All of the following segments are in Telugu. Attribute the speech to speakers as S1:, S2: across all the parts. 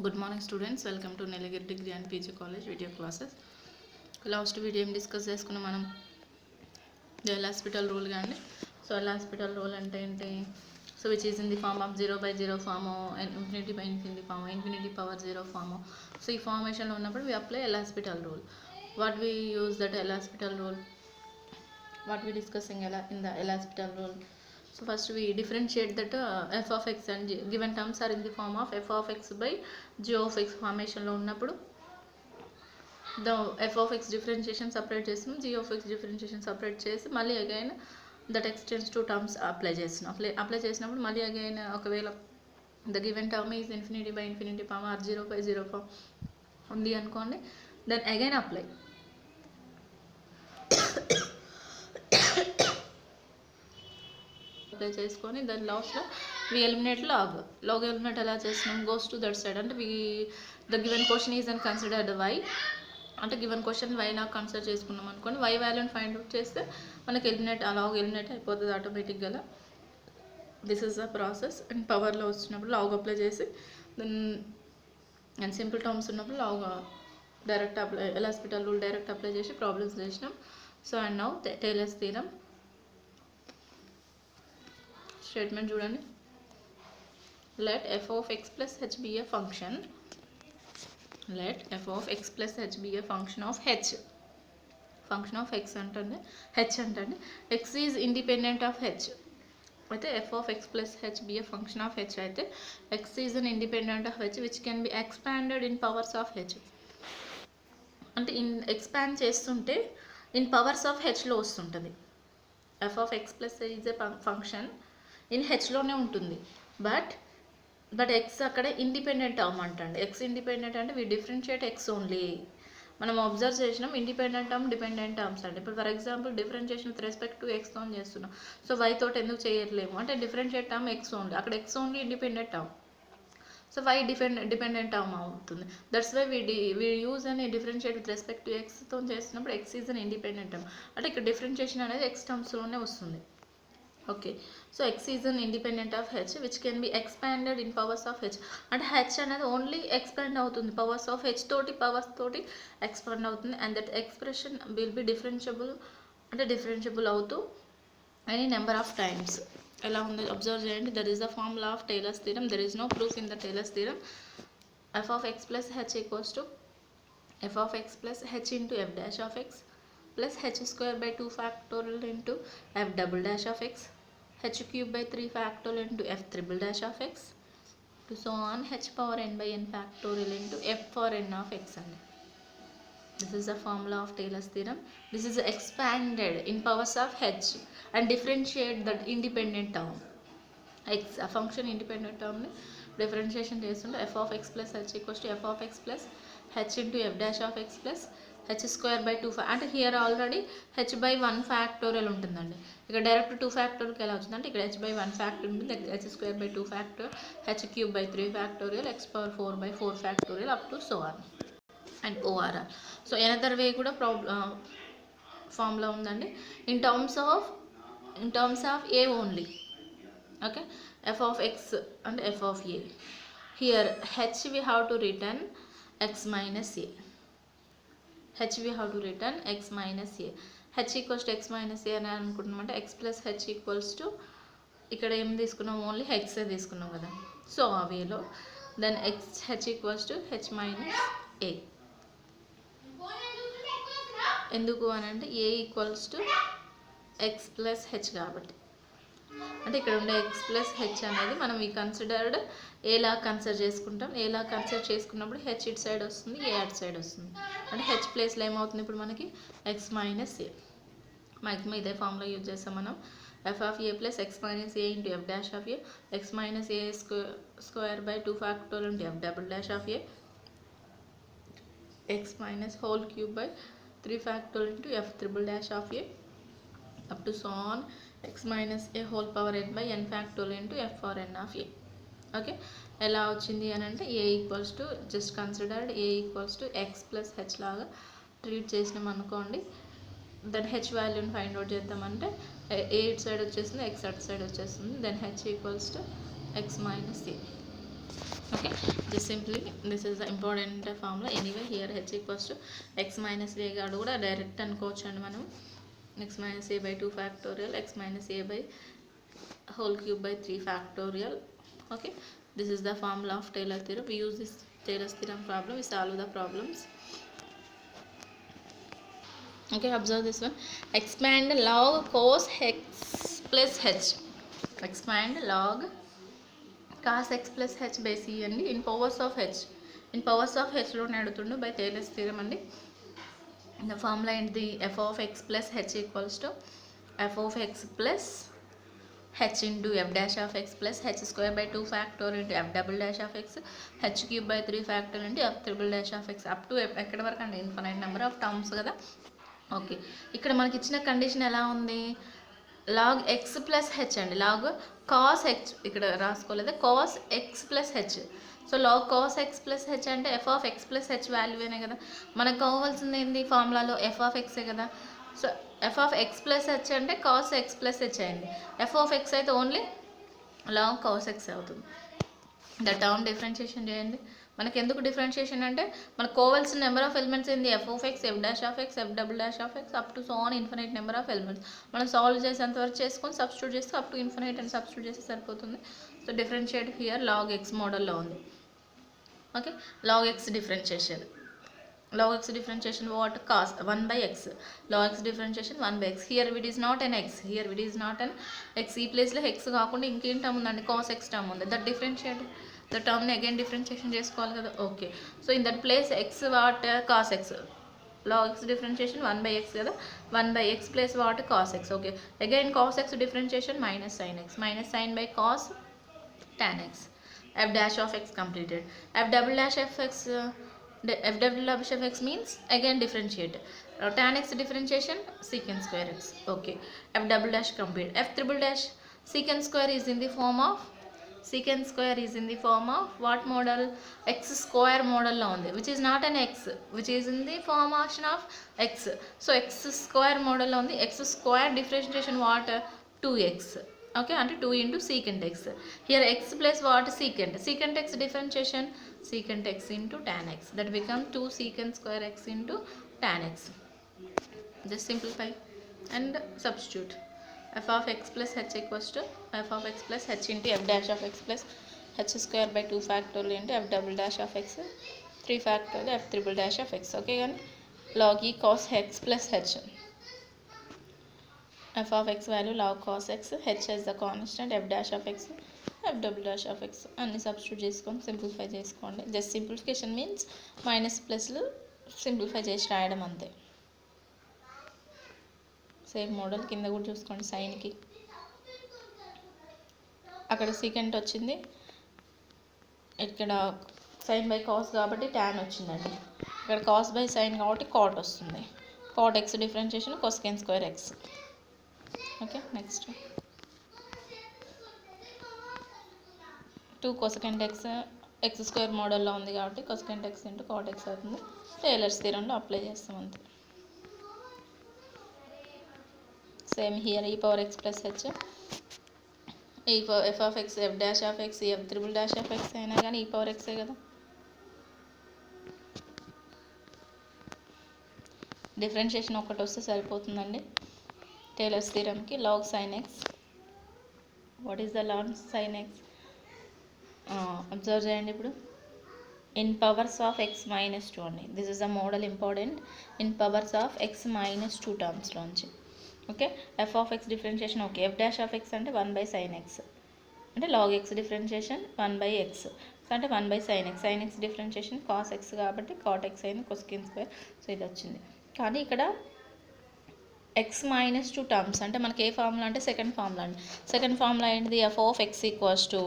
S1: Good morning students, welcome to Nilagiri Degree and PG College video classes. Last video ఏం డిస్కస్ చేసుకున్నాం మనం ఎల్ హాస్పిటల్ రూల్ కానీ. సో ఎల్ హాస్పిటల్ రూల్ అంటే ఏంటి? So which is in the form of 0/0 form, infinity by infinity form, infinity power 0 form. So ఈ ఫార్మేషన్లో ఉన్నప్పుడు we apply L hospital rule. What we use that L'Hospital rule? What we discussing in the L'Hospital rule? So first we differentiate that f of x and given terms are in the form of f of x by g of x formation లో ఉన్నప్పుడు the f of x differentiation separate చేస్తున్నాం, g of x differentiation separate చేసి మళ్ళీ again that extends to terms apply చేస్తున్నాం. అప్లై చేసినప్పుడు మళ్ళీ అగైన్ ఒకవేళ the given term is infinity by infinity form or 0/0 form ఉంది అనుకోండి, then again apply. అప్లై చేసుకొని దాని లాస్ట్లో వి ఎలిమినేట్ లాగ్ ఎలిమినేట్ ఎలా చేస్తున్నాం, గోస్ టు దట్ సైడ్. అంటే the given question is and considered y, అంటే గివెన్ క్వశ్చన్ వై నాకు కన్సిడర్ చేసుకున్నాం అనుకోండి, వై వాల్యూని ఫైండ్ అవుట్ చేస్తే మనకి లాగ్ ఎలిమినేట్ అయిపోతుంది ఆటోమేటిక్గా. This is the process. And పవర్లో వచ్చినప్పుడు లాగ్ అప్లై చేసి దెన్ అండ్ సింపుల్ టర్మ్స్ ఉన్నప్పుడు log direct apply, L hospital rule direct apply చేసి ప్రాబ్లమ్స్ చేసినాం. So and now Taylor's theorem statement చూడండి. Let F of X plus H be a function. Let F of X plus H be a function of H. Function of X అంటే హెచ్ అంటే X is independent of H. అయితే F of X plus H be a function of H అయితే X is an independent of H which can be expanded in powers of H. అంటే ఎక్స్పాండ్ చేస్తుంటే ఇన్ పవర్స్ ఆఫ్ హెచ్లో వస్తుంటుంది. F of X plus is a function in హెచ్లోనే ఉంటుంది, బట్ ఎక్స్ అక్కడ ఇండిపెండెంట్ టర్మ్ అంటండి. ఎక్స్ ఇండిపెండెంట్ అంటే వీ డిఫరెన్షియేట్ ఎక్స్ ఓన్లీ. మనం అబ్జర్వ్ చేసినాం ఇండిపెండెంట్ టర్మ్ డిపెండెంట్ టర్మ్స్ అంటే. ఇప్పుడు for example differentiation with respect to ఎక్స్తో చేస్తున్నాం, సో వై తోటి ఎందుకు చేయట్లేము అంటే డిఫరెన్షియేట్ టర్మ్ ఎక్స్ ఓన్లీ, అక్కడ x only independent term, so y dependent term అవుతుంది. దట్స్ వై వీ యూజ్ అని డిఫరెన్షియేట్ విత్ రెస్పెక్ట్ టు ఎక్స్తో చేస్తున్నప్పుడు x is an independent term, అంటే ఇక్కడ డిఫరెన్షియేషన్ అనేది ఎక్స్ టర్మ్స్లోనే వస్తుంది. Okay, so x is an independent of H which can be expanded in powers of H. అంటే హెచ్ అనేది ఓన్లీ ఎక్స్పాండ్ అవుతుంది పవర్స్ ఆఫ్ హెచ్ తోటి, పవర్స్ తోటి ఎక్స్పాండ్ అవుతుంది. And that expression will be differentiable, అంటే డిఫరెన్షియబుల్ అవుతూ ఎనీ నెంబర్ ఆఫ్ టైమ్స్. ఎలా ఉంది అబ్జర్వ్ చేయండి. That is the formula of Taylor's theorem. There is no proof in the Taylor's theorem. F of X plus h equals to f of X plus h into F dash of X plus h square by 2 factorial into f double dash of x h cube by 3 factorial into f triple dash of x to so on h power n by n factorial into f for n of x. And this is the formula of Taylor's theorem. This is expanded in powers of h and differentiate that independent term x, a function independent term ni differentiation చేస్తుంటే f of x plus h equals to f of x plus h into f dash of x plus h square by 2 అంటే here already h by 1 factorial ఉంటుందండి. ఇక్కడ డైరెక్ట్ 2 ఫ్యాక్టోరియల్కి ఎలా వచ్చిందంటే ఇక్కడ h by 1 ఫ్యాక్టోరియల్ ఉంటుంది, h square by 2 factorial, h cube by 3 factorial, x power 4 by 4 factorial up to so on and ORR. So another వే కూడా ఫార్ములా ఉందండి in terms of A only. Okay, f of x and f of a. Here h we have to written x minus a. h we have to written x minus a. h equals to x minus a అని అనుకుంటున్నామంటే x plus h equals to ఇక్కడ ఏం తీసుకున్నాం, ఓన్లీ హెక్స్ తీసుకున్నాం కదా. సో ఆ వేలో then h equals to h minus a. ఎందుకు అని అంటే a equals to x plus h కాబట్టి. అంటే ఇక్కడ ఉండే ఎక్స్ ప్లస్ హెచ్ అనేది మనం ఈ కన్సిడర్డ్ ఏలా కన్సిడర్ చేసుకుంటాం. ఏలా కన్సిడర్ చేసుకున్నప్పుడు హెచ్ ఇట్ సైడ్ వస్తుంది, ఏ అట్ సైడ్ వస్తుంది. అంటే హెచ్ ప్లేస్లో ఏమవుతుంది ఇప్పుడు మనకి ఎక్స్ మైనస్ ఏ. మ్యాక్సిమం ఇదే ఫార్ములా యూజ్ చేస్తాం మనం. F of a plus X minus A into F dash of A, X minus A square by 2 factorial into f double dash of A, X minus hole cube by 3 factorial into F triple dash of A up to so on x minus a whole power n by n factorial into f for n of a. Okay, ఎలా వచ్చింది అని అంటే a equals to just considered a equals to x plus h లాగా ట్రీట్ చేసినాం అనుకోండి. దెన్ హెచ్ వాల్యూని ఫైండ్ అవుట్ చేద్దామంటే ఏ ఇట్ సైడ్ వచ్చేస్తుంది, ఎక్స్ అట్ సైడ్ వచ్చేస్తుంది. Then h equals to x minus a. Okay, just simply this is the important formula. Anyway here h equals to x minus a గాడు కూడా డైరెక్ట్ అనుకోవచ్చు అండి మనం. x minus a by 2 factorial x minus a by whole cube by 3 factorial. Okay, this is the formula of Taylor theorem. We use this Taylor's theorem problem, we solve the problems. Okay, observe this one. Expand log cos x plus h. Expand log cos x plus h by c అండి in powers of h. In powers of h లోనే అడుగుతుండు by Taylor's theorem అండి. The formula ఏంటిది? f of x plus h equals to f of x plus h into f dash of x plus h square by 2 factorial into f double dash of x h cube by 3 factorial into f triple dash of x up to ఎక్కడ వరకు అండి? ఇన్ఫినైట్ నెంబర్ ఆఫ్ టర్మ్స్ కదా. ఓకే, ఇక్కడ మనకి ఇచ్చిన కండిషన్ ఎలా ఉంది? లాగ్ ఎక్స్ ప్లస్ హెచ్ అండి. లాగ్ కాస్ హెచ్ ఇక్కడ రాసుకోలేదు, cos X plus H. So log cos X plus H అంటే F of X plus H వాల్యూనే కదా. మనకు కావాల్సింది ఏంది? ఫార్ములాలో ఎఫ్ ఆఫ్ ఎక్సే కదా. So F of X plus H అంటే కాస్ ఎక్స్ ప్లస్ హెచ్ అయింది. ఎఫ్ ఆఫ్ ఎక్స్ అయితే ఓన్లీ లాగ్ కాస్ ఎక్స్ అవుతుంది. ద టర్మ్ డిఫరెన్షియేషన్ చేయండి. మనకి ఎందుకు డిఫరెన్షియేషన్ అంటే మనకు కావాల్సిన నెంబర్ ఆఫ్ ఎలిమెంట్స్ ఏంది? F of X, F dash of X, f double dash of x up to so on infinite number of elements. మనం సాల్వ్ చేసేంత వరకు చేసుకొని సబ్స్టిట్యూట్ చేస్తే అప్ టు ఇన్ఫినైట్ అని సబ్స్టిట్యూట్ చేస్తే సరిపోతుంది. So differentiate here log x మోడల్లో ఉంది. Okay, log X differentiation. log x differentiation what? Cos 1 by x. log x differentiation 1 by x. Here it is not an x. Here it is not an x. ఈ ప్లేస్లో x కాకుండా ఇంకేం టర్మ్ ఉందండి? cos x టర్మ్ ఉంది. దట్ డిఫరెన్షియేట్ ద టర్మ్ని అగైన్ డిఫరెన్షియేషన్ చేసుకోవాలి కదా. Okay, so in that place x what? cos x. log x differentiation 1 by x కదా. 1 by x place what? cos x. Okay, again cos x differentiation minus sin x. minus sin by cos tan x. f dash of x completed. f double dash of x f double dash of x means again differentiate. Tan x differentiation secant square x. Okay, f double dash complete. f triple dash secant square is in the form of what model? x square model lo undi, which is not an x, which is in the formation of x. So x square model lo undi. x square differentiation what? 2x. Okay, అంటే 2 into secant x. Here x plus what? secant x differentiation secant x into tan x. That become 2 secant square x into tan x. Just simplify and substitute. f of x plus h equals to f of x plus h into f dash of x plus h square by 2 factorial into f double dash of x 3 factorial f triple dash of x. Okay, again log e cos x plus h. f of x value log cos x, h is the constant, f dash of x, f double dash of x అన్ని సబ్స్టిట్యూట్ చేసుకొని సింప్లిఫై చేసుకోండి. జస్ట్ సింప్లిఫికేషన్ మీన్స్ మైనస్ ప్లస్లు సింప్లిఫై చేసి రాయడం అంతే. సేమ్ మోడల్ కింద కూడా చూసుకోండి. సైన్కి అక్కడ సీకెంట్ వచ్చింది, ఇక్కడ సైన్ బై కాస్ కాబట్టి ట్యాన్ వచ్చిందండి. ఇక్కడ కాస్ బై సైన్ కాబట్టి కాట్ వస్తుంది. Cot X differentiation cosecant square X. Okay, next 2 cosecant X X square మోడల్లో ఉంది కాబట్టి cosecant X into cot X అవుతుంది. టేలర్స్ థీరంలో అప్లై చేస్తాం అంతే. సేమ్ హియర్ ఈ పవర్ ఎక్స్ ప్లస్ హెచ్, ఈ F of X, F dash of X, F triple dash of X అయినా కానీ ఈ పవర్ ఎక్సే కదా. డిఫరెన్షియేషన్ ఒకటి వస్తే సరిపోతుందండి. టేలర్స్ థీరంకి log sine X. What is the log sine X? Observe చేయండి. ఇప్పుడు in powers of X minus 2 అండి. This is the model important. In powers of X minus 2 టర్మ్స్లోంచి. Okay, F of X differentiation okay. F dash of X అంటే 1 బై సైన్ ఎక్స్, అంటే log X differentiation 1 by X, so అంటే 1 by sine X. Sine X differentiation cos X కాబట్టి కాట్ ఎక్స్ అయింది, కొసెకెన్ స్క్వేర్. సో ఇది వచ్చింది. కానీ ఇక్కడ ఎక్స్ మైనస్ 2 టర్మ్స్ అంటే మనకి ఏ ఫార్ములా అంటే సెకండ్ ఫార్ములా అండి. సెకండ్ ఫార్ములా ఏంటిది? F of X equals to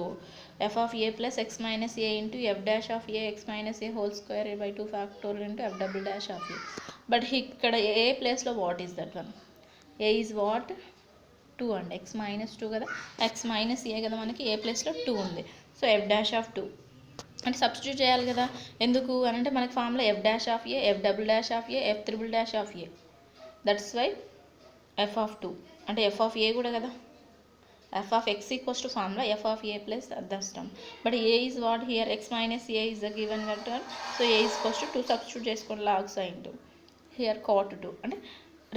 S1: f of a plus X minus A into F dash of A X minus A whole square by 2 factorial into f double dash of A. But ఇక్కడ ఏ ప్లేస్లో what is that one? A is what? 2 అండి. ఎక్స్ మైనస్ 2 కదా, ఎక్స్ మైనస్ ఏ కదా, మనకి ఏ ప్లేస్లో 2 ఉంది. సో ఎఫ్ డాష్ ఆఫ్ 2 అంటే సబ్స్టిట్యూట్ చేయాలి కదా. ఎందుకు అని అంటే మనకి formula f dash of a, f double dash of a, f triple dash of a. That's why f of 2 అంటే ఎఫ్ ఆఫ్ ఏ కూడా కదా. f of x equals to formula f of a plus this term. But a is what here? X minus a is the given vector. So a is equals to 2 substitute చేసుకోండి log sin 2. Here cot 2 అంటే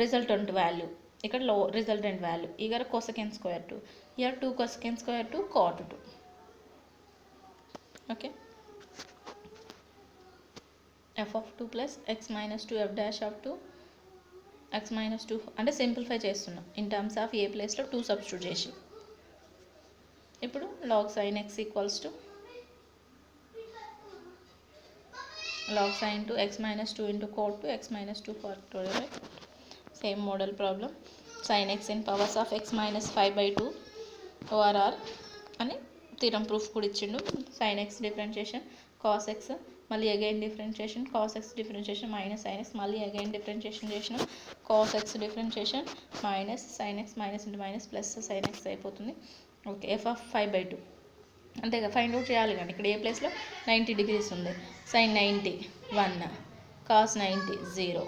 S1: resultant value. ఇక్కడ లో resultant value. ఇక్కడ cosecant square 2. Here 2 cosecant square 2 cot 2. Okay. f of 2 plus x minus 2 f dash of 2 x minus 2 అంటే సింప్లిఫై చేస్తున్నాం ఇన్ టర్మ్స్ ఆఫ్ ఏ ప్లేస్లో 2 సబ్స్టిట్యూట్ చేసి ఇప్పుడు log sin x equals to log sin 2 x minus 2 into cot 2 x minus 2 factorial, right? Same model problem. Sin x in powers of x minus 5 by 2 ORR అని థీరం ప్రూఫ్ కూడా ఇచ్చిండు. sin x differentiation cos x మళ్ళీ again differentiation cos x differentiation minus sin x మళ్ళీ అగైన్ డిఫరెన్షియేషన్ చేసినాం cos x differentiation minus sin x minus into minus plus sin x అయిపోతుంది. ఓకే f of 5 by 2 అంతేగా ఫైండ్ అవుట్ చేయాలి కానీ ఇక్కడ ఏ ప్లేస్లో 90 degrees ఉంది. sin 90 1 cos 90 0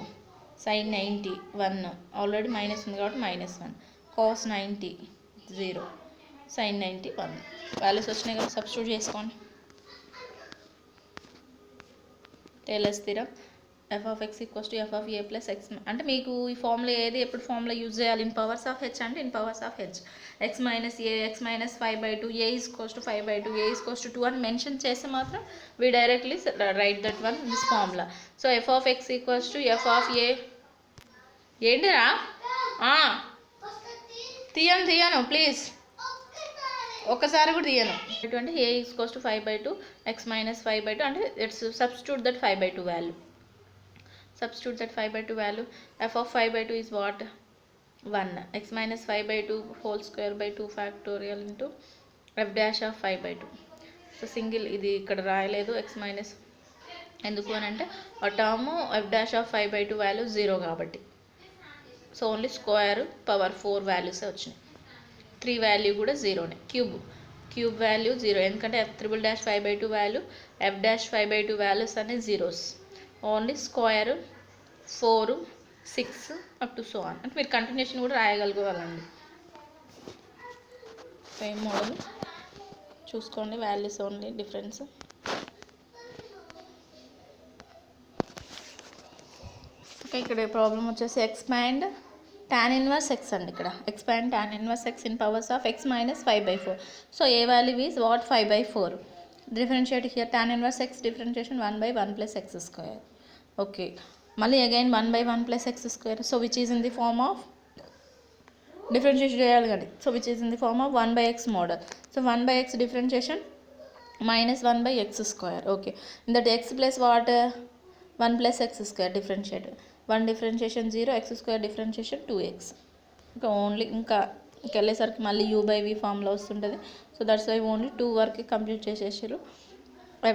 S1: sin 90 1 already minus ఉంది కాబట్టి -1 cos 90 0 sin 90 1 వాల్యూస్ వచ్చినాయి కదా సబ్స్టిట్యూట్ చేసుకోండి. Tailors theorem f of x equals to f of a plus x అంటే మీకు ఈ ఫార్ములా ఏది ఎప్పుడు ఫార్ములా యూజ్ చేయాలి? ఇన్ పవర్స్ ఆఫ్ హెచ్ అంటే in powers of H x minus a x minus 5 by 2 a is equals to 5 by 2 a is equals to 2 అని మెన్షన్ చేస్తే మాత్రం we directly write that one this formula. So f of x equals to f of a ఏంటిరా తీయను ప్లీజ్ ఒక్కసారి కూడా తీయను. అంటే a is equals to 5 by 2 x minus 5 by 2 అంటే it's substitute that 5 by 2 value. Substitute that 5 by 2 value. f of 5 by 2 is what? 1 x minus 5 by 2 whole square by 2 factorial into f dash of 5 by 2. So single ఇది ఇక్కడ రాయలేదు x మైనస్ ఎందుకు అని అంటే ఆ term f dash of 5 by 2 value 0 కాబట్టి సో ఓన్లీ స్క్వేర్ పవర్ 4 వాల్యూసే వచ్చినాయి. 3 వాల్యూ కూడా 0నే. క్యూబ్ వాల్యూ 0 ఎందుకంటే f triple dash 5 by 2 value f dash 5 by 2 values అనేది zeros. Only square 4 6 up to so on అంటే మీరు కంటిన్యూషన్ కూడా రాయగలగాలండి. సేమ్ మోడల్ చూసుకోండి వాల్యూస్ ఓన్లీ డిఫరెన్స్. ఓకే ఇక్కడ ప్రాబ్లం వచ్చేసి ఎక్స్పాండ్ tan inverse x అండి. ఇక్కడ expand tan inverse x in powers of x minus 5 by 4. So a value is what 5 by 4. Differentiate here tan inverse x differentiation 1 by 1 plus x square. Okay, మళ్ళీ again 1 by 1 plus x square. So which is in the form of differentiation చేయాలి కానీ so which is in the form of 1 by x model. So 1 by x differentiation minus 1 by x square. Okay, in that x plus what 1 plus x square differentiate 1 differentiation 0 x square differentiation 2x. ఇంకా ఓన్లీ ఇంకా వెళ్ళేసరికి మళ్ళీ u by v ఫామ్లో వస్తుంటుంది. సో దట్స్ వై ఓన్లీ 2 వరకు కంప్లీట్ చేసేసారు.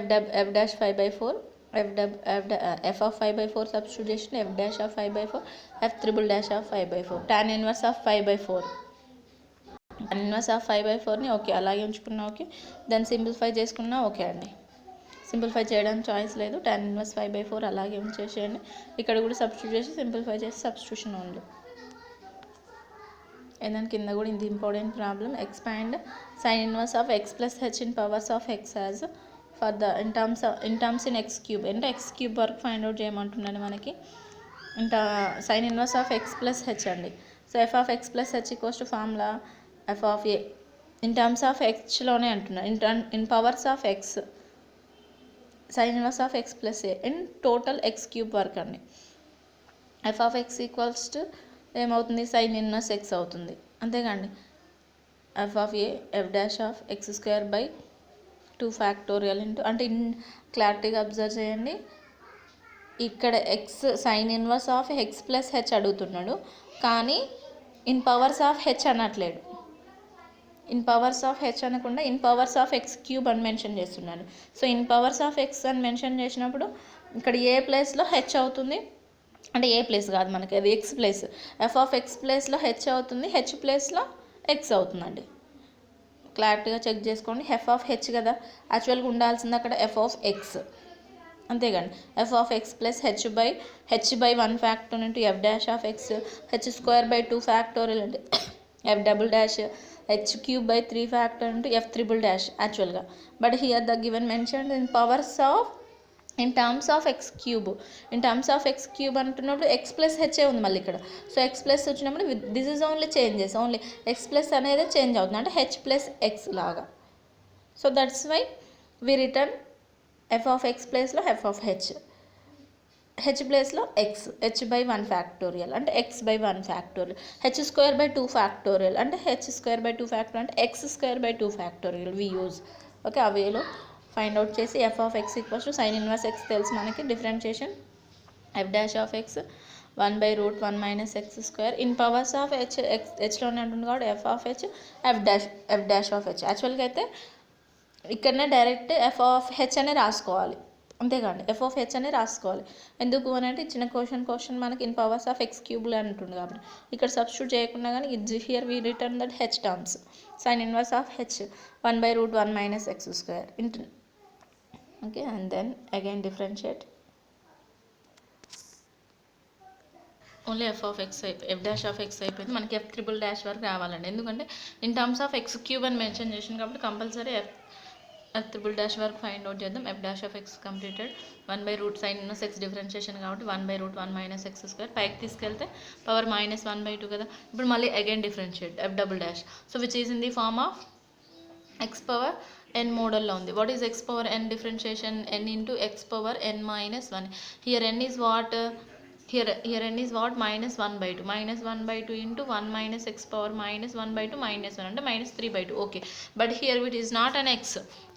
S1: f dash 5 by 4 f of 5 by 4 substitute చేసిన f dash of 5 by 4 f triple dash of 5 by 4 tan inverse of 5 by 4 tan inverse of 5 by 4ని okay అలాగే ఉంచుకున్నా. ఓకే దాన్ని సింప్లిఫై చేసుకున్నా ఓకే అండి. సింప్లిఫై చేయడానికి చాయిస్ లేదు. tan inverse 5 by 4 అలాగే ఉంచేసేయండి. ఇక్కడ కూడా సబ్స్టిట్యూట్ చేసి సింప్లిఫై చేసి సబ్స్టిట్యూషన్ ఓన్లీ. And then కింద కూడా ఇది important problem expand sin inverse of x plus h in powers of x as for the in terms in x cube అంటే x cube వరకు ఫైండ్ అవుట్ చేయమంటున్నాను మనకి. ఇంకా sin inverse of x plus h అండి. So f of x plus h equals to formula f of a in terms of xలోనే అంటున్నాను in powers of x sin inverse of x plus a in total x cube వరకు అండి. f of x equals to ఏమవుతుంది sin inverse x అవుతుంది అంతేగాండి. f of a f dash of x square by 2 factorial into అంటే క్లారిటీగా అబ్జర్వ్ చేయండి. ఇక్కడ x sin inverse of x plus h అడుగుతున్నాడు కానీ ఇన్ పవర్స్ ఆఫ్ h అనట్లేడు. ఇన్ పవర్స్ ఆఫ్ h అనకుండా in powers of x cube అని మెన్షన్ చేస్తున్నాడు. సో ఇన్ పవర్స్ ఆఫ్ x అని మెన్షన్ చేసినప్పుడు ఇక్కడ ఏ ప్లేస్లో h అవుతుంది అంటే ఏ ప్లేస్ కాదు మనకి అది X place F of X ప్లేస్లో హెచ్ అవుతుంది హెచ్ ప్లేస్లో ఎక్స్ అవుతుందండి. క్లారిటీగా చెక్ చేసుకోండి. ఎఫ్ ఆఫ్ హెచ్ కదా యాక్చువల్గా ఉండాల్సింది అక్కడ ఎఫ్ ఆఫ్ ఎక్స్ అంతేగాండి. F of X plus H by 1 factorial into F dash of X H square by 2 factorial అంటే F double dash h cube by 3 factor into f triple dash actually, but here the given mentioned in powers of in terms of x cube, in terms of x cube అంటున్నప్పుడు x ప్లస్ హెచ్ ఉంది మళ్ళీ ఇక్కడ. సో x ప్లస్ వచ్చినప్పుడు this is only changes, only x plus అనేది చేంజ్ అవుతుంది అంటే h ప్లస్ x లాగా. So that's why we return f of x ప్లేస్లో f ఆఫ్ h, h ప్లేస్లో x, h బై 1 ఫ్యాక్టోరియల్ అంటే x by 1 factorial, h square by 2 factorial అంటే h స్క్వేర్ బై 2 ఫ్యాక్టోరియల్ అంటే x square by 2 factorial we use. Okay, ఆ వేలో ఫైండ్ అవుట్ చేసి f of x equals to sine inverse x తెలుసు మనకి, differentiation f dash of x 1 by root 1 minus X square in powers of హెచ్లోనే ఉంటుంది కాబట్టి f of h f dash of h. యాక్చువల్గా అయితే ఇక్కడనే డైరెక్ట్ f ఆఫ్ h అనే రాసుకోవాలి, అంతేకాండి f ఆఫ్ h అనే రాసుకోవాలి. ఎందుకు అని అంటే ఇచ్చిన క్వశ్చన్ మనకి ఇన్ పవర్స్ ఆఫ్ x క్యూబ్లో అంటుంది కాబట్టి ఇక్కడ సబ్స్టిట్యూట్ చేయకుండా కానీ here we return that h terms sine inverse of h 1 by root 1 minus X square into. Okay, and then again differentiate only f of X F dash of x అయిపోయింది, మనకి ఎఫ్ ట్రిపుల్ డాష్ వరకు రావాలండి. ఎందుకంటే in terms of x cube అని మెన్షన్ చేసింది కాబట్టి కంపల్సరీ ఎఫ్ ట్రిపుల్ డాష్ వరకు ఫైండ్ అవుట్ చేద్దాం. F dash of X completed 1 by route sine inverse X differentiation కాబట్టి 1 by root 1 minus X square, పైకి తీసుకెళ్తే పవర్ మైనస్ 1 బై 2 కదా. ఇప్పుడు మళ్ళీ again differentiate f double dash, so which is in the form of x power n మోడల్లో ఉంది. What is x power n differentiation, n into x power n minus 1. Here n is what, here n is what, minus 1 by 2, minus 1 by 2 into 1 minus x power minus 1 by 2 minus 1 అంటే minus 3 by 2. Okay, but here it is not an x,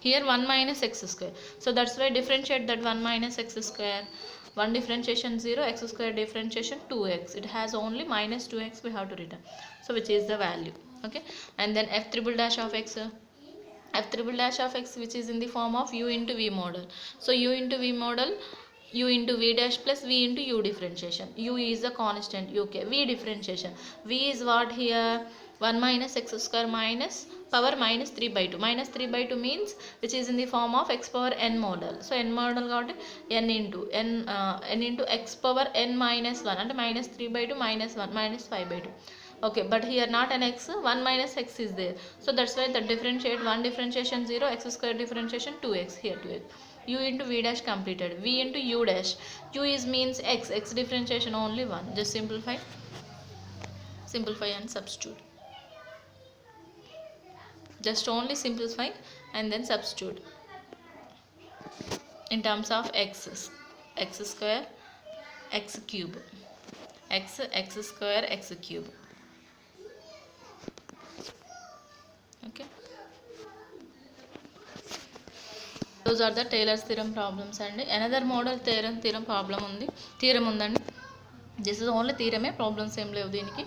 S1: here 1 minus x square, so that's why differentiate that 1 minus x square, 1 differentiation 0, x square differentiation 2x, it has only minus 2x we have to return, so which is the value. Okay, and then f triple dash of x, f triple dash of x which is in the form of u into v model. So u into v model, u into v dash plus v into u differentiation, u is a constant, okay, v differentiation, v is what here 1 minus x square minus power minus 3 by 2, minus 3 by 2 means which is in the form of x power n model. So n model కాబట్టి n into x power n minus 1 అంటే minus 3 by 2 minus 1 minus 5 by 2. Okay, but here not an x, 1 minus x is there, so that's why the differentiate 1 differentiation 0, x square differentiation 2x, here 2x, u into v dash completed, v into u dash, u is means x differentiation only 1, just simplify and substitute, just only simplify and then substitute in terms of x square x cube, x square x cube. Okay, those are the Taylor's theorem problems. And another model theorem problem undi, theorem undandi, this is only theorem, problems em levu deeniki.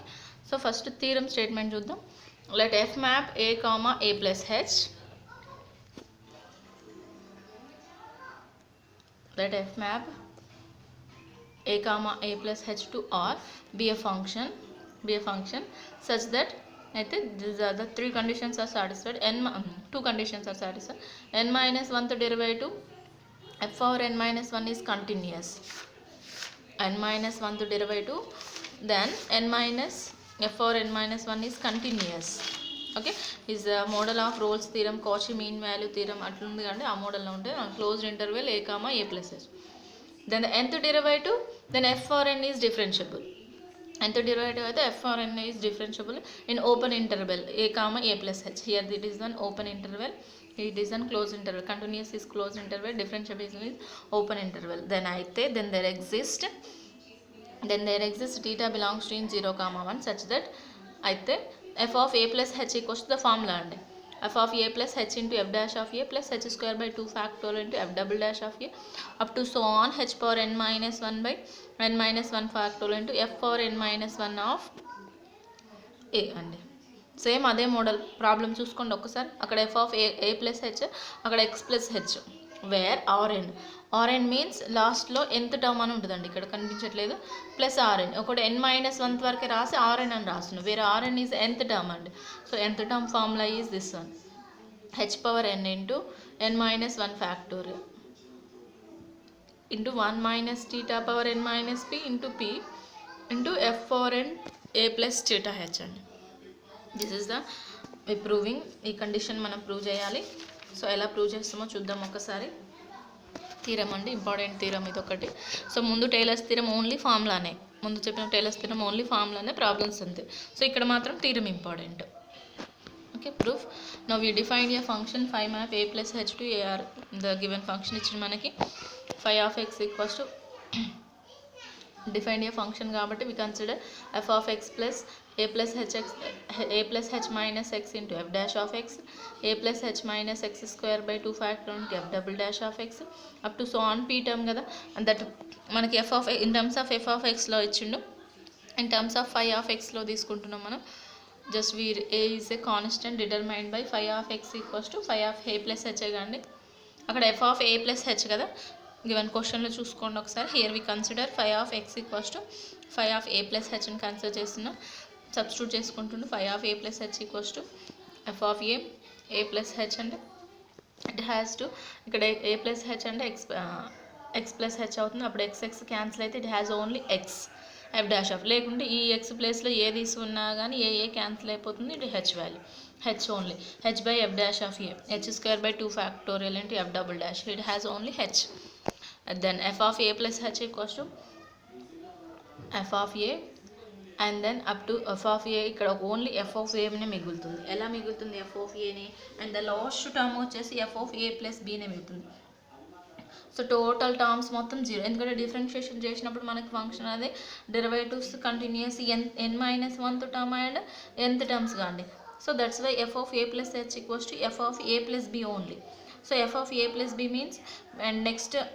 S1: So first theorem statement chuddam, let f map a comma a plus h, let f map a comma a plus h to r be a function such that అయితే these are the three conditions are satisfied, two conditions are satisfied, n minus 1th derivative f power n minus 1 is continuous, n minus 1th derivative then n minus f power n minus 1 is continuous. Okay, is the model of Rolle's theorem, Cauchy mean value theorem అట్లుంది కంటే ఆ మోడల్లో ఉంటే closed interval a comma a plus h, then the nth derivative then f power n is differentiable, nth derivative అయితే f power n is differentiable in open interval a comma a plus h, here it is an open interval, it is an closed interval, continuous is closed interval, differentiable is open interval, then there exists theta belongs to in 0 comma 1 such that అయితే f of a plus h equals to the formula అండి, f of a plus h into f dash of a plus h square by 2 factorial into f double dash of a up to so on h power n minus 1 by n minus 1 factorial into f power n minus 1 of a అండి. సేమ్ అదే మోడల్ ప్రాబ్లం చూసుకోండి ఒకసారి, అక్కడ f of a plus h, అక్కడ x plus h, where rn means లాస్ట్లో nth టర్మ్ అని ఉంటుందండి, ఇక్కడ కనిపించట్లేదు, ప్లస్ rn, ఒకటి n మైనస్ 1 వరకే రాసి rn అని రాస్తున్నాం, where rn is nth term అండి. So nth term formula is this one, h power n into n minus 1 factorial into 1 minus theta power n minus p into f power n a plus theta h and this is the proving ఈ కండిషన్ మనం ప్రూవ్ చేయాలి. సో ఎలా ప్రూవ్ చేస్తామో చూద్దాం ఒకసారి. థీరం అండి, ఇంపార్టెంట్ థీరం ఇది ఒకటి. సో ముందు టేలర్స్ థీరం ఓన్లీ ఫార్ములానే, ముందు చెప్పిన టేలర్స్ థీరం ఓన్లీ ఫార్ములానే, ప్రాబ్లమ్స్ అంతే. సో ఇక్కడ మాత్రం theorem important. Okay, proof. Now we define a function phi map A plus H to AR. The given function ఇచ్చిన మనకి phi of X equals to define a function కాబట్టి we consider F of X plus A plus H minus X into F dash of X, A plus H minus X square by 2 factor into f double dash of x up to so on p term కదా. అండ్ దట్ మనకి f of in terms of f of ఎక్స్లో ఇచ్చిండు, in terms of phi of ఎక్స్లో తీసుకుంటున్నాం మనం. Just we a is a constant determined by phi of X equals to phi of a plus h కానీ అక్కడ F of a plus h కదా గివెన్ క్వశ్చన్లో చూసుకోండి ఒకసారి. Here we consider phi of X equals to phi of a plus హెచ్ని కన్సిడర్ చేస్తున్నాం. సబ్స్టిట్యూట్ చేసుకుంటుండే phi of a plus h equals to f of a plus H అంటే ఇట్ హ్యాస్ టు ఇక్కడ ఏ ప్లస్ హెచ్ అంటే ఎక్స్ ప్లస్ హెచ్ అవుతుంది. అప్పుడు ఎక్స్ క్యాన్సిల్ అయితే it has only x F dash of, లేకుంటే ఈ ఎక్స్ ప్లేస్లో ఏ తీసుకున్నా కానీ ఏ క్యాన్సిల్ అయిపోతుంది. ఇది h value, h only h by f dash of a, h square by 2 factorial into f double dash, it has only h. Then f of a plus h equals to f of a and then up to f of a. ఇక్కడ ఓన్లీ ఎఫ్ ఆఫ్ ఏనే మిగులుతుంది. ఎలా మిగులుతుంది ఎఫ్ ఆఫ్ ఏని, అండ్ ద లాస్ట్ టర్మ్ వచ్చేసి ఎఫ్ ఆఫ్ ఏ ప్లస్ బీనే మిగులుతుంది. సో టోటల్ టర్మ్స్ మొత్తం 0, ఎందుకంటే డిఫరెన్షియేషన్ చేసినప్పుడు మనకి ఫంక్షన్ అదే derivatives continuous n minus 1th term and nth terms కాండి. So that's why f of a plus h equals to f of a plus b only. So F of a plus b means, and next